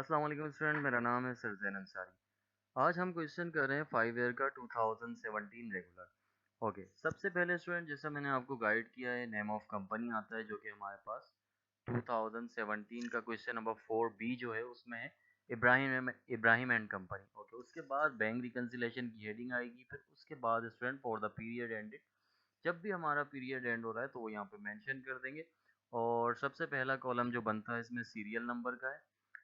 अस्सलाम वालेकुम स्टूडेंट, मेरा नाम है सरजैन अंसारी। आज हम क्वेश्चन कर रहे हैं 5 ईयर का 2017 रेगुलर। ओके, सबसे पहले स्टूडेंट जैसा मैंने आपको गाइड किया है, नेम ऑफ कंपनी आता है जो कि हमारे पास 2017 का क्वेश्चन नंबर 4B जो है उसमें है इब्राहिम एंड कंपनी। ओके, उसके बाद बैंक रिकंसिलेशन की हेडिंग आएगी, फिर उसके बाद student for the period ended. जब भी हमारा पीरियड एंड हो रहा है तो वो यहाँ पे मेंशन कर देंगे। और सबसे पहला कॉलम जो बनता है इसमें सीरियल नंबर का है,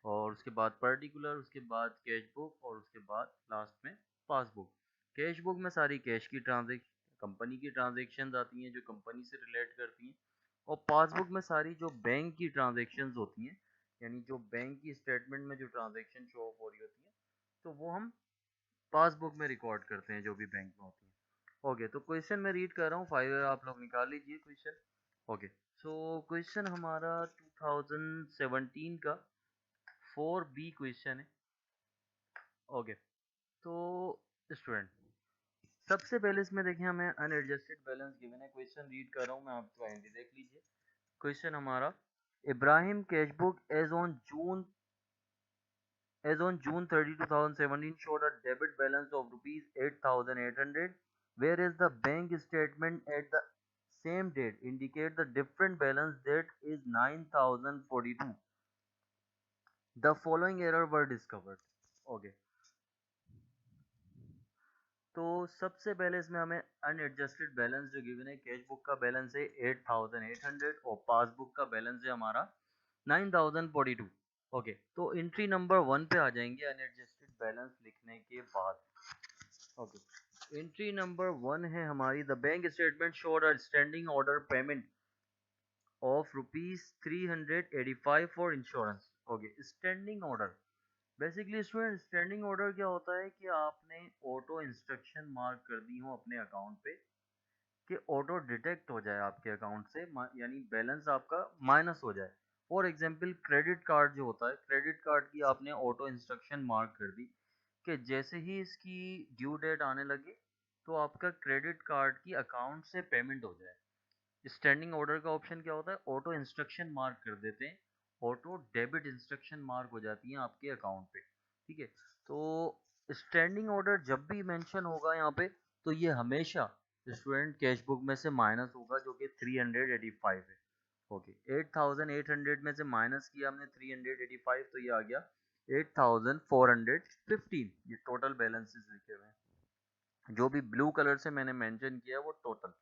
और उसके बाद पर्टिकुलर, उसके बाद कैश बुक, और उसके बाद लास्ट में पासबुक। कैश बुक में सारी कैश की ट्रांजेक्शन, कंपनी की ट्रांजेक्शन्स आती हैं जो कंपनी से रिलेट करती हैं। और पासबुक में सारी जो बैंक की ट्रांजेक्शन्स होती हैं, यानी जो बैंक की स्टेटमेंट में जो ट्रांजेक्शन शो ऑफ हो रही होती है, तो वो हम पासबुक में रिकॉर्ड करते हैं जो भी बैंक में होती है। ओके, तो क्वेश्चन मैं रीड कर रहा हूँ, 5 आप लोग निकाल लीजिए क्वेश्चन। ओके, सो क्वेश्चन हमारा 2017 का 4B क्वेश्चन है। ओके, तो स्टूडेंट सबसे पहले इसमें देखें हमें अनएडजस्टेड बैलेंस गिवन है। क्वेश्चन रीड कर रहा हूँ मैं, आप काइंडली देख लीजिए। क्वेश्चन हमारा, Ibrahim cash book as on June 30, 2017 showed a debit balance of rupees 8,800, whereas the bank statement at the same date indicate the different balance that is 9,042. The following error were discovered. Okay. तो सबसे पहले इसमें हमें unadjusted balance जो given है, cash book का balance है 8,800 और पासबुक का बैलेंस है हमारा 9,042। ओके, तो एंट्री नंबर 1 पे आ जाएंगे अनएडजस्टेड बैलेंस लिखने के बाद। ओके, एंट्री नंबर 1 है हमारी, the bank statement showed a standing order payment of ₹385 for insurance. Okay, standing order, basically student standing order क्या होता है कि आपने ऑटो इंस्ट्रक्शन मार्क कर दी हो अपने अकाउंट पे कि ऑटो डिटेक्ट हो जाए आपके अकाउंट से, यानी बैलेंस आपका माइनस हो जाए। फॉर एग्जांपल क्रेडिट कार्ड जो होता है, क्रेडिट कार्ड की आपने ऑटो इंस्ट्रक्शन मार्क कर दी कि जैसे ही इसकी ड्यू डेट आने लगे तो आपका क्रेडिट कार्ड की अकाउंट से पेमेंट हो जाए। स्टैंडिंग ऑर्डर का ऑप्शन क्या होता है, ऑटो इंस्ट्रक्शन मार्क कर देते हैं, ऑटो डेबिट इंस्ट्रक्शन मार्क हो जाती हैं आपके अकाउंट पे। ठीक है, तो स्टैंडिंग ऑर्डर जब भी मेंशन होगा यहाँ पे तो ये हमेशा स्टूडेंट कैश बुक में से माइनस होगा, जो कि 385 है। ओके, 8,800 में से माइनस किया हमने 385, तो ये आ गया 8,415। ये टोटल बैलेंसेस लिखे हुए हैं, जो भी ब्लू कलर से मैंने मेंशन किया वो टोटल,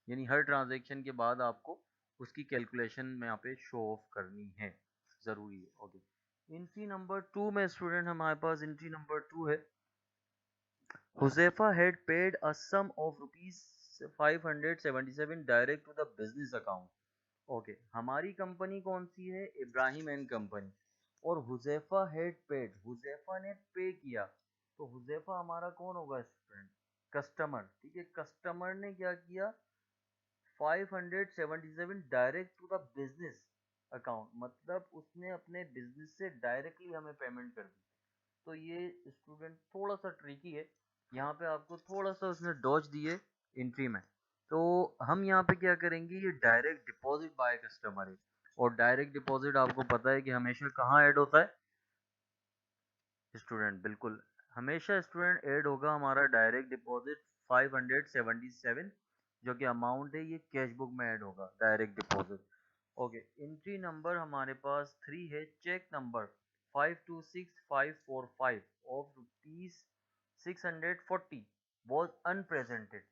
यानी हर ट्रांजैक्शन के बाद आपको उसकी कैलकुलेशन में यहाँ पे शो ऑफ करनी है, ज़रूरी है। ओके, एंट्री नंबर 2 में स्टूडेंट हमारे पास एंट्री नंबर 2 है, Huzaifa had paid a sum of rupees 577 direct to the business account. Okay, हमारी कंपनी कौन सी है, इब्राहिम एंड कंपनी, और हुज़ैफा हैड पेड, हुज़ैफा ने पे किया। तो हुज़ैफा हमारा कौन होगा स्टूडेंट, कस्टमर। ठीक है, कस्टमर ने क्या किया, 577 direct to the business account, मतलब उसने अपने बिजनेस से डायरेक्टली हमें पेमेंट कर दी। तो ये स्टूडेंट थोड़ा सा ट्रिकी है, यहाँ पे आपको थोड़ा सा उसने डॉज दिए एंट्री में। तो हम यहाँ पे क्या करेंगे, ये डायरेक्ट डिपॉजिट बाय कस्टमर है, और डायरेक्ट डिपॉजिट आपको पता है कि हमेशा कहाँ ऐड होता है स्टूडेंट, बिल्कुल हमेशा स्टूडेंट ऐड होगा हमारा डायरेक्ट डिपॉजिट 577, जो कि अमाउंट है ये कैश बुक में ऐड होगा direct deposit. Okay, entry number हमारे पास 3 है, cheque number 526545 of rupees 640 was unpresented.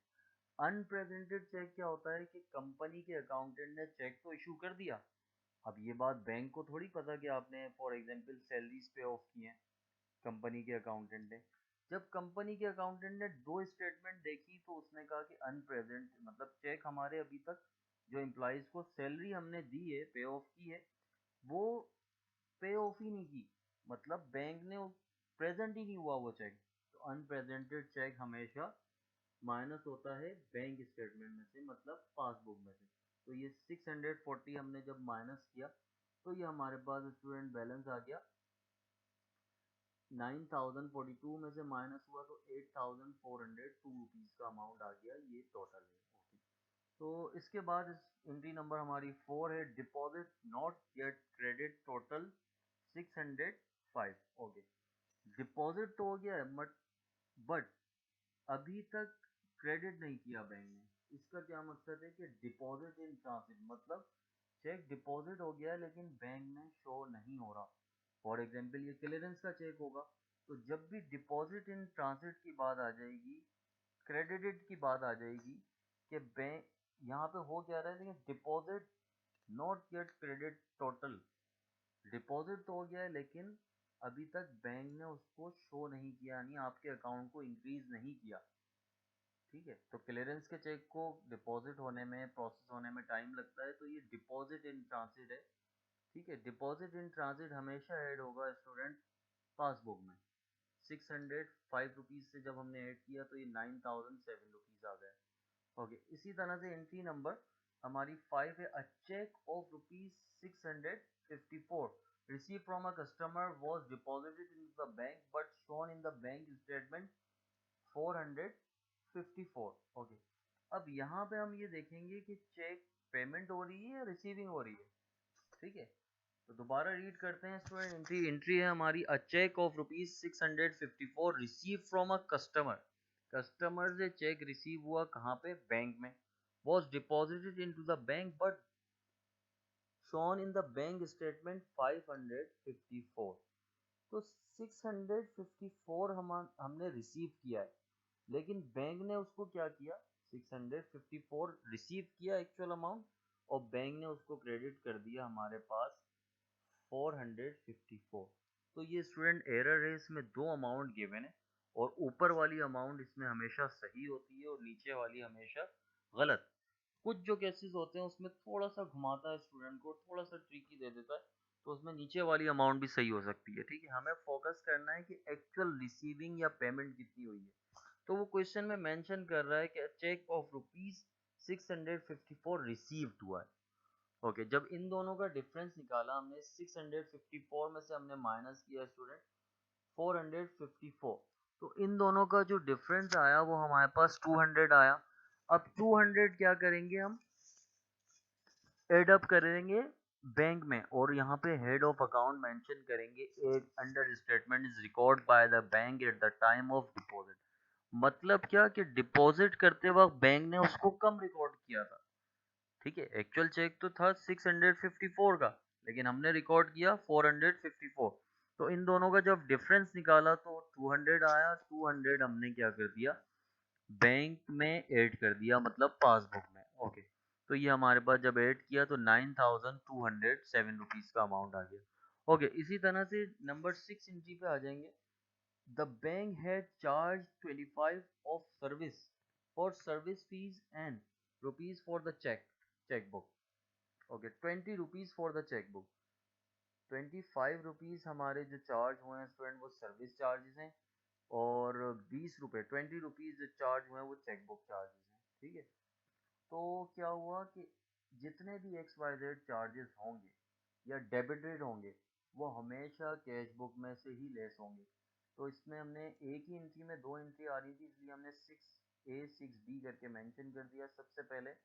Unpresented cheque क्या होता है कि कंपनी के अकाउंटेंट ने चेक तो इशू कर दिया, अब ये बात बैंक को थोड़ी पता कि आपने फॉर एग्जांपल सैलरीज पे ऑफ की हैं कंपनी के अकाउंटेंट ने। जब कंपनी के अकाउंटेंट ने दो स्टेटमेंट देखी तो उसने कहा कि अनप्रेजेंट, मतलब चेक हमारे अभी तक जो एम्प्लॉयज को सैलरी हमने दी है, पे ऑफ की है, वो पे ऑफ ही नहीं की, मतलब बैंक ने प्रेजेंट ही नहीं हुआ वो चेक। तो अनप्रेजेंटेड चेक हमेशा माइनस होता है बैंक स्टेटमेंट में से, मतलब पासबुक में से। तो ये 640 हमने जब माइनस किया तो ये हमारे पास स्टूडेंट बैलेंस आ गया 9,042 में से माइनस हुआ तो 8,402 रुपीज़ का अमाउंट आ गया, ये टोटल है। ओके, तो इसके बाद एंट्री नंबर हमारी 4 है, deposit not gate credit total 640। 5। Okay, deposit तो हो गया है बट अभी तक क्रेडिट नहीं किया बैंक ने। इसका क्या मकसद है कि डिपॉजिट इन ट्रांसिट, मतलब चेक डिपॉजिट हो गया है लेकिन बैंक में शो नहीं हो रहा। फॉर एग्जांपल ये क्लियरेंस का चेक होगा, तो जब भी डिपॉजिट इन ट्रांसिट की बात आ जाएगी, क्रेडिटेड की बात आ जाएगी कि बैंक यहाँ पे हो क्या रहा है, देखिए deposit not yet credit total. Deposit तो हो गया है लेकिन अभी तक बैंक ने उसको शो नहीं किया, यानी आपके अकाउंट को इंक्रीज नहीं किया। ठीक है, तो क्लियरेंस के चेक को डिपॉजिट होने में, प्रोसेस होने में टाइम लगता है, तो ये डिपॉजिट इन ट्रांसिट है। ठीक है, डिपॉजिट इन ट्रांसिट हमेशा ऐड होगा स्टूडेंट पासबुक में। 605 रुपीज से जब हमने ऐड किया तो ये 9007 रुपीज आ गए। ओके, इसी तरह से एंट्री नंबर हमारी 5 है। A cheque of rupees 654 receive from a customer was deposited in the bank but shown in the bank statement 454। Okay, अब यहाँ पे हम ये देखेंगे कि चेक पेमेंट हो रही है या रिसीविंग हो रही है। ठीक है, तो दोबारा रीड करते हैं स्टूडेंट। एंट्री है हमारी, a cheque of rupees 654 receive from a customer. Customer से चेक रिसीव हुआ कहाँ पे, बैंक में। Was deposited into the bank but shown in the bank statement 554। तो 654 हमने रिसीव किया है, लेकिन बैंक ने उसको क्या किया, 654 रिसीव किया एक्चुअल अमाउंट, और बैंक ने उसको क्रेडिट कर दिया हमारे पास 454। तो ये स्टूडेंट एरर है, इसमें दो अमाउंट गिवन है और ऊपर वाली अमाउंट इसमें हमेशा सही होती है और नीचे वाली हमेशा गलत। कुछ जो केसेस होते हैं उसमें थोड़ा सा घुमाता है स्टूडेंट को, थोड़ा सा ट्रिकी दे देता है, तो उसमें नीचे वाली अमाउंट भी सही हो सकती है। ठीक है, हमें फोकस करना है कि एक्चुअल रिसीविंग या पेमेंट कितनी हुई है। तो वो क्वेश्चन में मेंशन कर रहा है कि चेक ऑफ रुपीज 654 रिसीव्ड हुआ है। ओके, जब इन दोनों का डिफरेंस निकाला हमने, 654 में से हमने माइनस किया स्टूडेंट 454, तो इन दोनों का जो डिफरेंस आया वो हमारे पास 200 आया। अब 200 क्या करेंगे हम, एड अप करेंगे बैंक में, और यहाँ पे हेड ऑफ अकाउंट मेंशन करेंगे। एक under statement is record by the bank at the time of deposit. मतलब क्या कि डिपॉजिट करते वक्त बैंक ने उसको कम रिकॉर्ड किया था। ठीक है, एक्चुअल चेक तो था 654 का, लेकिन हमने रिकॉर्ड किया 454। तो इन दोनों का जब डिफरेंस निकाला तो 200 आया। 200 हमने क्या कर दिया, बैंक में ऐड कर दिया, मतलब पासबुक में। ओके, तो ये हमारे पास जब ऐड किया तो 9207 रुपीज का अमाउंट आ गया। ओके, इसी तरह से नंबर 6 एंट्री पे आ जाएंगे। The bank had charge 25 of service for service fees and rupees for the chequebook. Okay, 20 rupees for the chequebook. 25 rupees हमारे जो चार्ज हुए हैं स्टूडेंट वो सर्विस चार्जेस हैं, और 20 रुपये 20 रुपीज जो चार्ज हुए हैं वो चेकबुक चार्जेस हैं। ठीक है, तो क्या हुआ कि जितने भी एक्स वाई जेड चार्जेस होंगे या डेबिटेड होंगे वो हमेशा कैश बुक में से ही लेस होंगे। तो इसमें हमने एक ही एंट्री में दो एंट्री आ रही थी, इसलिए हमने 6A 6B करके मेंशन कर दिया। सबसे पहले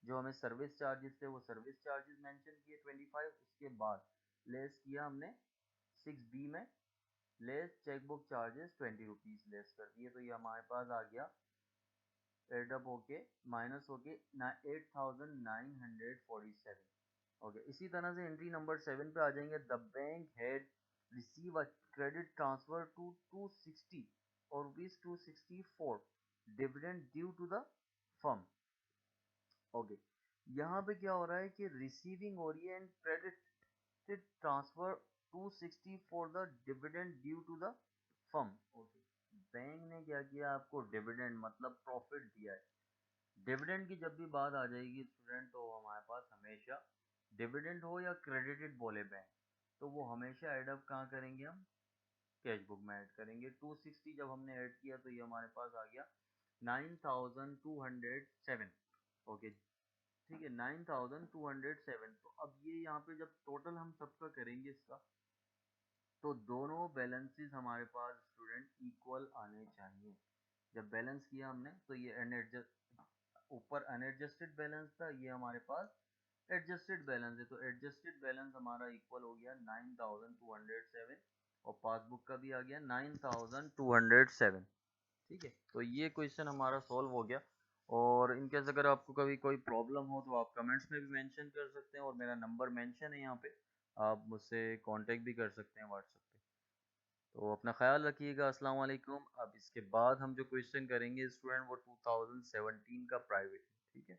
जो हमें सर्विस चार्जेस थे वो सर्विस चार्जेस मेंशन किए 25, उसके बाद लेस किया हमने 6B में, less chequebook charges 20 rupees less कर दिए। तो ये हमारे पास आ गया एडअप होके माइनस होके 8947। ओके, इसी तरह से एंट्री नंबर 7 पे आ जाएंगे। The bank had receive a credit transfer to 260 और rupees 264 dividend due to the firm. Okay, यहाँ पे क्या हो रहा है कि रिसीविंग हो रही है and credit transfer 260 for the dividend due to the firm. Okay, bank ने क्या किया, आपको डिविडेंड मतलब प्रॉफिट दिया है। डिविडेंड की जब भी बात आ जाएगी स्टूडेंट, तो हमारे पास हमेशा डिविडेंड हो या क्रेडिटेड बोले बैंक, तो वो हमेशा ऐड अप कहाँ करेंगे, हम कैश बुक में ऐड करेंगे। 260 जब हमने ऐड किया तो ये हमारे पास आ गया 9207। ओके, ठीक है, 9207। तो अब ये यहाँ पे जब टोटल हम सबका करेंगे इसका, तो दोनों बैलेंसेस हमारे पास स्टूडेंट इक्वल आने चाहिए। जब बैलेंस किया हमने तो ये अनएडजस्ट, ऊपर अनएडजस्टेड बैलेंस था, ये हमारे पास एडजस्टेड बैलेंस है, तो एडजस्टेड बैलेंस हमारा इक्वल हो गया 9207 और पासबुक का भी आ गया 9207। ठीक है, तो ये क्वेश्चन हमारा सॉल्व हो गया। और इनकेस अगर आपको कभी कोई प्रॉब्लम हो तो आप कमेंट्स में भी मेंशन कर सकते हैं, और मेरा नंबर मेंशन है यहाँ पे, आप मुझसे कांटेक्ट भी कर सकते हैं व्हाट्सएप पे। तो अपना ख्याल रखिएगा। अस्सलाम वालेकुम। अब इसके बाद हम जो क्वेश्चन करेंगे स्टूडेंट, वो 2017 का प्राइवेट, ठीक है।